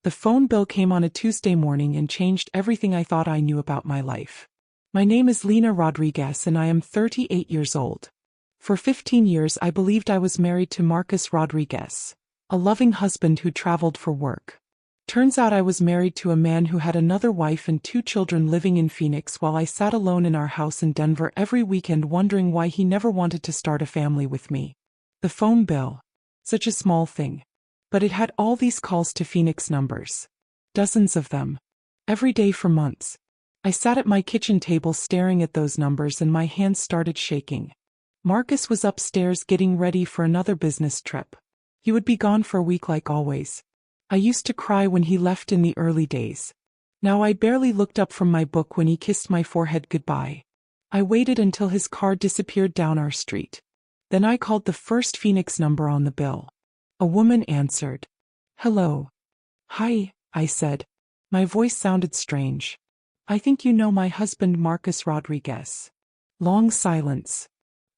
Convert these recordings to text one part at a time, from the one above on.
The phone bill came on a Tuesday morning and changed everything I thought I knew about my life. My name is Lina Rodriguez and I am 38 years old. For 15 years I believed I was married to Marcus Rodriguez, a loving husband who traveled for work. Turns out I was married to a man who had another wife and 2 children living in Phoenix while I sat alone in our house in Denver every weekend wondering why he never wanted to start a family with me. The phone bill. Such a small thing. But it had all these calls to Phoenix numbers. Dozens of them. Every day for months. I sat at my kitchen table staring at those numbers and my hands started shaking. Marcus was upstairs getting ready for another business trip. He would be gone for a week like always. I used to cry when he left in the early days. Now I barely looked up from my book when he kissed my forehead goodbye. I waited until his car disappeared down our street. Then I called the first Phoenix number on the bill. A woman answered. "Hello." "Hi," I said. My voice sounded strange. "I think you know my husband Marcus Rodriguez." Long silence.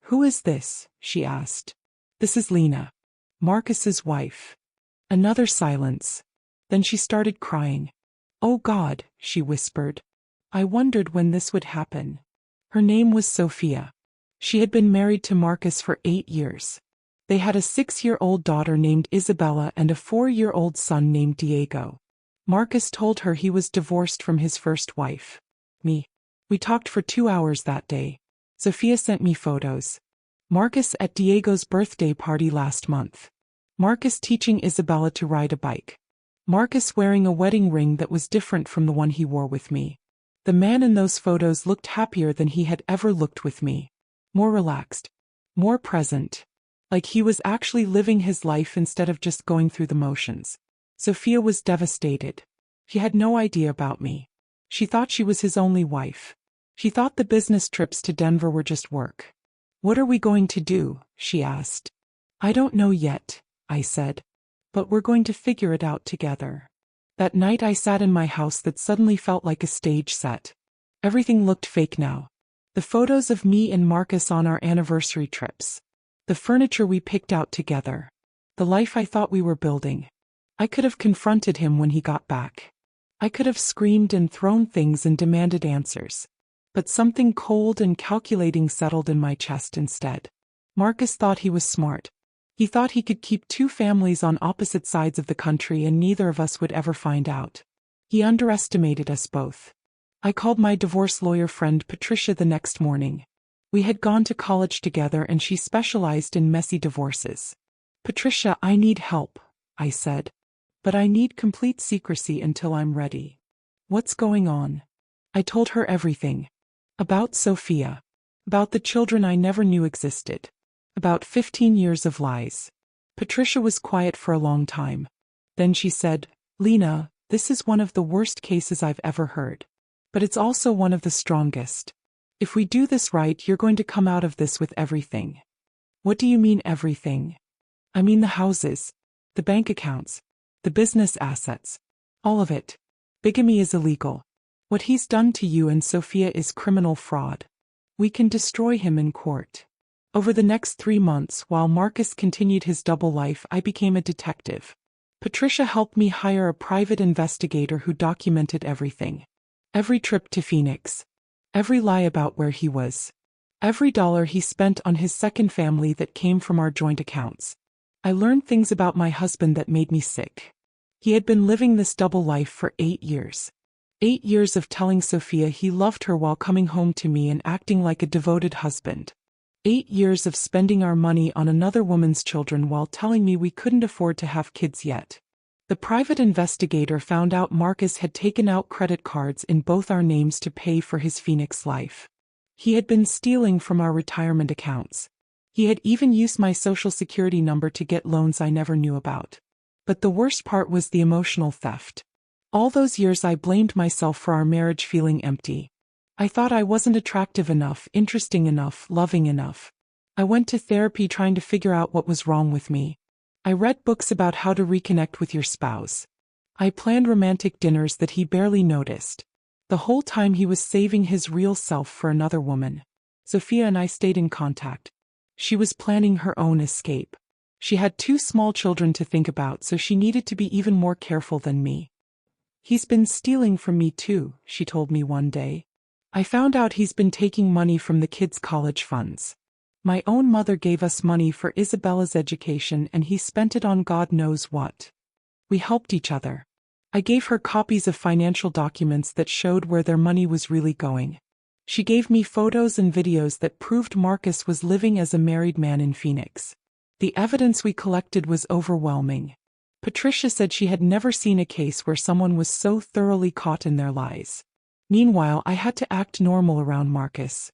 "Who is this?" she asked. "This is Lina. Marcus's wife." Another silence. Then she started crying. "Oh God," she whispered. I wondered when this would happen. Her name was Sophia. She had been married to Marcus for 8 years. They had a 6-year-old daughter named Isabella and a 4-year-old son named Diego. Marcus told her he was divorced from his first wife. Me. We talked for 2 hours that day. Sophia sent me photos. Marcus at Diego's birthday party last month. Marcus teaching Isabella to ride a bike. Marcus wearing a wedding ring that was different from the one he wore with me. The man in those photos looked happier than he had ever looked with me. More relaxed. More present. Like he was actually living his life instead of just going through the motions. Sophia was devastated. She had no idea about me. She thought she was his only wife. She thought the business trips to Denver were just work. "What are we going to do?" she asked. "I don't know yet," I said. "But we're going to figure it out together." That night I sat in my house that suddenly felt like a stage set. Everything looked fake now. The photos of me and Marcus on our anniversary trips. The furniture we picked out together. The life I thought we were building. I could have confronted him when he got back. I could have screamed and thrown things and demanded answers. But something cold and calculating settled in my chest instead. Marcus thought he was smart. He thought he could keep 2 families on opposite sides of the country and neither of us would ever find out. He underestimated us both. I called my divorce lawyer friend Patricia the next morning. We had gone to college together and she specialized in messy divorces. "Patricia, I need help," I said. "But I need complete secrecy until I'm ready." "What's going on?" I told her everything. About Sophia. About the children I never knew existed. About 15 years of lies. Patricia was quiet for a long time. Then she said, "Lina, this is one of the worst cases I've ever heard. But it's also one of the strongest. If we do this right, you're going to come out of this with everything." "What do you mean everything?" "I mean the houses, the bank accounts, the business assets. All of it. Bigamy is illegal. What he's done to you and Sophia is criminal fraud. We can destroy him in court." Over the next 3 months, while Marcus continued his double life, I became a detective. Patricia helped me hire a private investigator who documented everything. Every trip to Phoenix. Every lie about where he was. Every dollar he spent on his second family that came from our joint accounts. I learned things about my husband that made me sick. He had been living this double life for 8 years. 8 years of telling Sophia he loved her while coming home to me and acting like a devoted husband. 8 years of spending our money on another woman's children while telling me we couldn't afford to have kids yet. The private investigator found out Marcus had taken out credit cards in both our names to pay for his Phoenix life. He had been stealing from our retirement accounts. He had even used my social security number to get loans I never knew about. But the worst part was the emotional theft. All those years I blamed myself for our marriage feeling empty. I thought I wasn't attractive enough, interesting enough, loving enough. I went to therapy trying to figure out what was wrong with me. I read books about how to reconnect with your spouse. I planned romantic dinners that he barely noticed. The whole time he was saving his real self for another woman. Sophia and I stayed in contact. She was planning her own escape. She had 2 small children to think about, so she needed to be even more careful than me. He's been stealing from me too, she told me one day. I found out he's been taking money from the kids' college funds. My own mother gave us money for Isabella's education and he spent it on God knows what. We helped each other. I gave her copies of financial documents that showed where their money was really going. She gave me photos and videos that proved Marcus was living as a married man in Phoenix. The evidence we collected was overwhelming. Patricia said she had never seen a case where someone was so thoroughly caught in their lies. Meanwhile, I had to act normal around Marcus.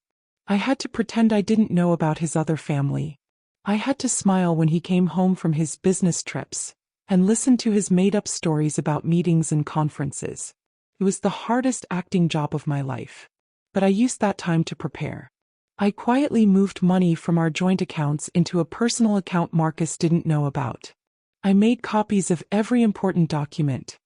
I had to pretend I didn't know about his other family. I had to smile when he came home from his business trips, and listen to his made-up stories about meetings and conferences. It was the hardest acting job of my life. But I used that time to prepare. I quietly moved money from our joint accounts into a personal account Marcus didn't know about. I made copies of every important document.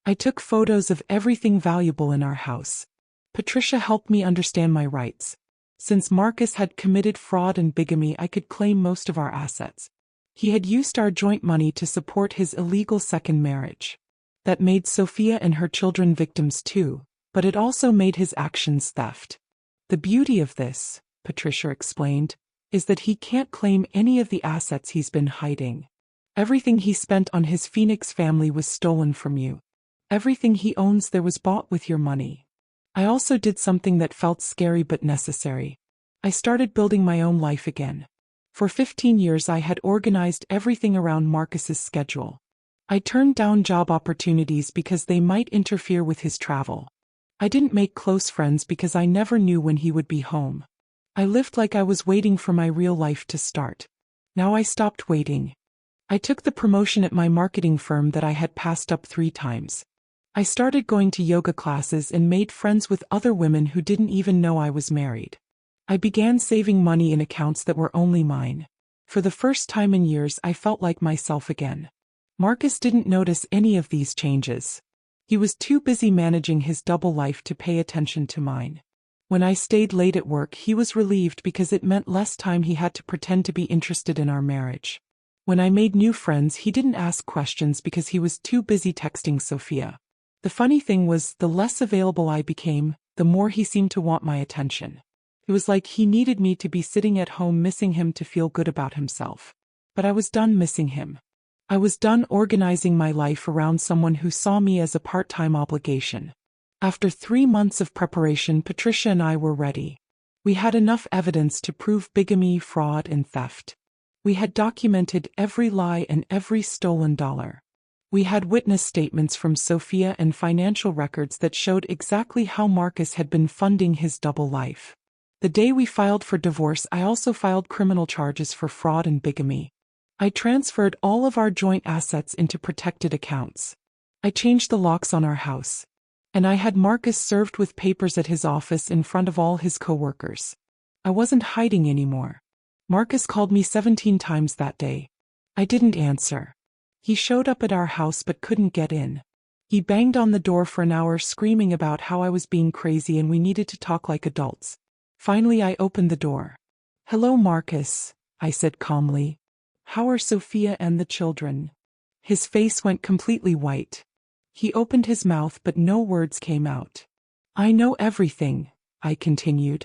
I took photos of everything valuable in our house. Patricia helped me understand my rights. Since Marcus had committed fraud and bigamy, I could claim most of our assets. He had used our joint money to support his illegal second marriage. That made Sophia and her children victims too, but it also made his actions theft. The beauty of this, Patricia explained, is that he can't claim any of the assets he's been hiding. Everything he spent on his Phoenix family was stolen from you. Everything he owns there was bought with your money. I also did something that felt scary but necessary. I started building my own life again. For 15 years I had organized everything around Marcus's schedule. I turned down job opportunities because they might interfere with his travel. I didn't make close friends because I never knew when he would be home. I lived like I was waiting for my real life to start. Now I stopped waiting. I took the promotion at my marketing firm that I had passed up 3 times. I started going to yoga classes and made friends with other women who didn't even know I was married. I began saving money in accounts that were only mine. For the first time in years I felt like myself again. Marcus didn't notice any of these changes. He was too busy managing his double life to pay attention to mine. When I stayed late at work, he was relieved because it meant less time he had to pretend to be interested in our marriage. When I made new friends, he didn't ask questions because he was too busy texting Sophia. The funny thing was, the less available I became, the more he seemed to want my attention. It was like he needed me to be sitting at home missing him to feel good about himself. But I was done missing him. I was done organizing my life around someone who saw me as a part-time obligation. After 3 months of preparation, Patricia and I were ready. We had enough evidence to prove bigamy, fraud, and theft. We had documented every lie and every stolen dollar. We had witness statements from Sophia and financial records that showed exactly how Marcus had been funding his double life. The day we filed for divorce, I also filed criminal charges for fraud and bigamy. I transferred all of our joint assets into protected accounts. I changed the locks on our house. And I had Marcus served with papers at his office in front of all his coworkers. I wasn't hiding anymore. Marcus called me 17 times that day. I didn't answer. He showed up at our house but couldn't get in. He banged on the door for an hour screaming about how I was being crazy and we needed to talk like adults. Finally I opened the door. "Hello, Marcus," I said calmly. "How are Sophia and the children?" His face went completely white. He opened his mouth but no words came out. "I know everything," I continued.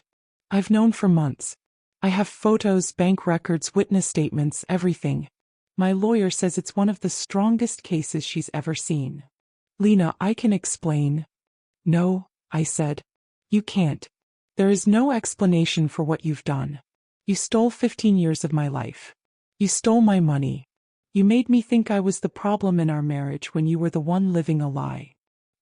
"I've known for months. I have photos, bank records, witness statements, everything. My lawyer says it's one of the strongest cases she's ever seen." "Lena, I can explain." "No," I said. "You can't. There is no explanation for what you've done. You stole 15 years of my life. You stole my money. You made me think I was the problem in our marriage when you were the one living a lie."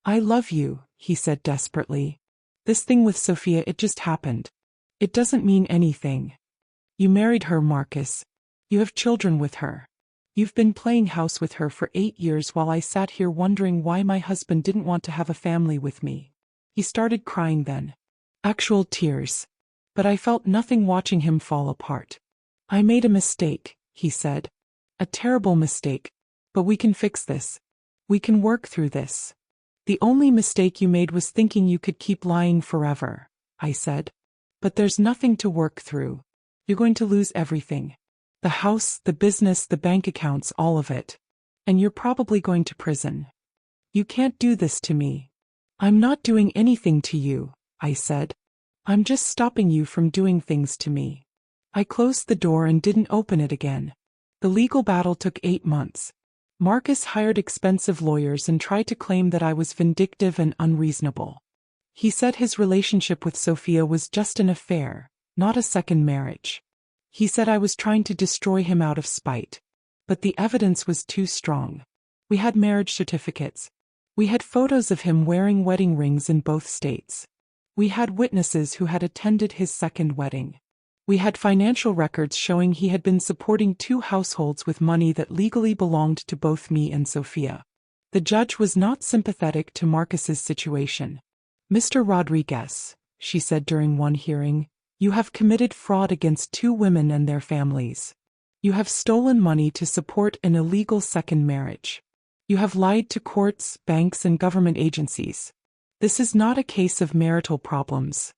"I love you," he said desperately. "This thing with Sophia, it just happened. It doesn't mean anything. You married her, Marcus. You have children with her. You've been playing house with her for 8 years while I sat here wondering why my husband didn't want to have a family with me." He started crying then. Actual tears. But I felt nothing watching him fall apart. "I made a mistake," he said. "A terrible mistake. But we can fix this. We can work through this." "The only mistake you made was thinking you could keep lying forever," I said. "But there's nothing to work through. You're going to lose everything. The house, the business, the bank accounts, all of it. And you're probably going to prison. You can't do this to me. I'm not doing anything to you, I said. I'm just stopping you from doing things to me. I closed the door and didn't open it again. The legal battle took 8 months. Marcus hired expensive lawyers and tried to claim that I was vindictive and unreasonable. He said his relationship with Sophia was just an affair, not a second marriage. He said I was trying to destroy him out of spite. But the evidence was too strong. We had marriage certificates. We had photos of him wearing wedding rings in both states. We had witnesses who had attended his second wedding. We had financial records showing he had been supporting 2 households with money that legally belonged to both me and Sophia. The judge was not sympathetic to Marcus's situation. "Mr. Rodriguez," she said during one hearing, "you have committed fraud against 2 women and their families. You have stolen money to support an illegal second marriage. You have lied to courts, banks, and government agencies. This is not a case of marital problems.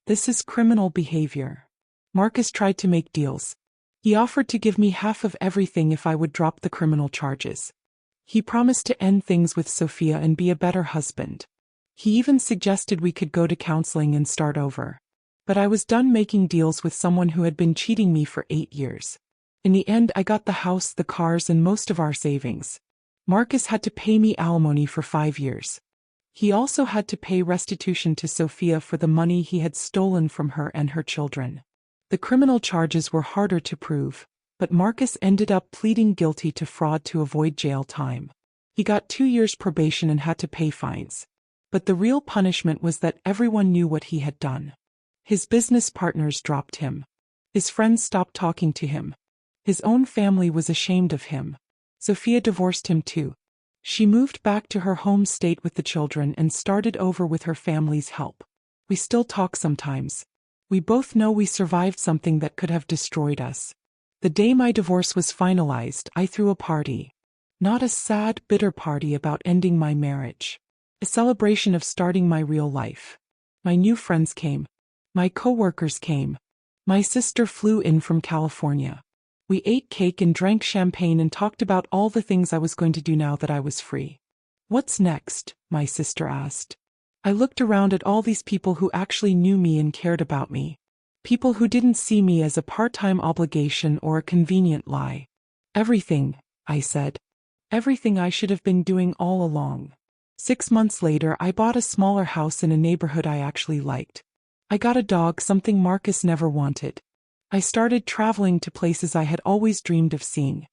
This is criminal behavior." Marcus tried to make deals. He offered to give me half of everything if I would drop the criminal charges. He promised to end things with Sophia and be a better husband. He even suggested we could go to counseling and start over. But I was done making deals with someone who had been cheating me for 8 years. In the end, I got the house, the cars, and most of our savings. Marcus had to pay me alimony for 5 years. He also had to pay restitution to Sophia for the money he had stolen from her and her children. The criminal charges were harder to prove, but Marcus ended up pleading guilty to fraud to avoid jail time. He got 2 years probation and had to pay fines. But the real punishment was that everyone knew what he had done. His business partners dropped him. His friends stopped talking to him. His own family was ashamed of him. Sophia divorced him too. She moved back to her home state with the children and started over with her family's help. We still talk sometimes. We both know we survived something that could have destroyed us. The day my divorce was finalized, I threw a party. Not a sad, bitter party about ending my marriage. A celebration of starting my real life. My new friends came. My coworkers came. My sister flew in from California. We ate cake and drank champagne and talked about all the things I was going to do now that I was free. "What's next?" my sister asked. I looked around at all these people who actually knew me and cared about me. People who didn't see me as a part-time obligation or a convenient lie. "Everything," I said. "Everything I should have been doing all along." 6 months later, I bought a smaller house in a neighborhood I actually liked. I got a dog, something Marcus never wanted. I started traveling to places I had always dreamed of seeing.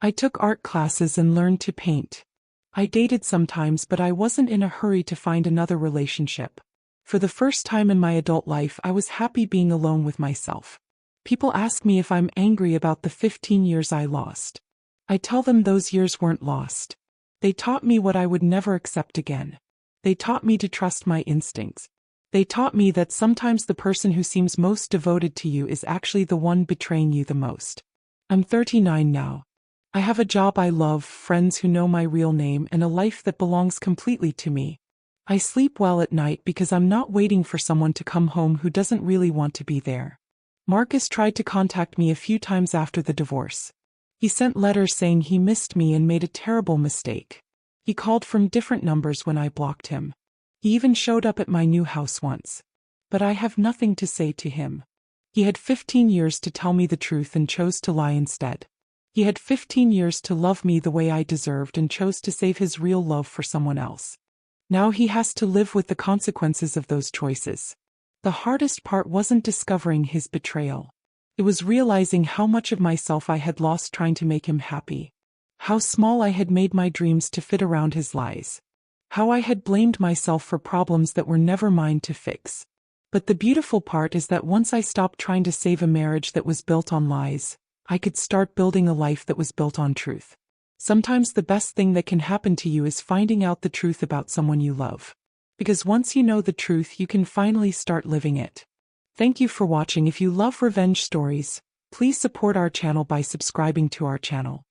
I took art classes and learned to paint. I dated sometimes, but I wasn't in a hurry to find another relationship. For the first time in my adult life, I was happy being alone with myself. People ask me if I'm angry about the 15 years I lost. I tell them those years weren't lost. They taught me what I would never accept again. They taught me to trust my instincts. They taught me that sometimes the person who seems most devoted to you is actually the one betraying you the most. I'm 39 now. I have a job I love, friends who know my real name, and a life that belongs completely to me. I sleep well at night because I'm not waiting for someone to come home who doesn't really want to be there. Marcus tried to contact me a few times after the divorce. He sent letters saying he missed me and made a terrible mistake. He called from different numbers when I blocked him. He even showed up at my new house once. But I have nothing to say to him. He had 15 years to tell me the truth and chose to lie instead. He had 15 years to love me the way I deserved and chose to save his real love for someone else. Now he has to live with the consequences of those choices. The hardest part wasn't discovering his betrayal. It was realizing how much of myself I had lost trying to make him happy. How small I had made my dreams to fit around his lies. How I had blamed myself for problems that were never mine to fix. But the beautiful part is that once I stopped trying to save a marriage that was built on lies, I could start building a life that was built on truth. Sometimes the best thing that can happen to you is finding out the truth about someone you love. Because once you know the truth, you can finally start living it. Thank you for watching. If you love revenge stories, please support our channel by subscribing to our channel.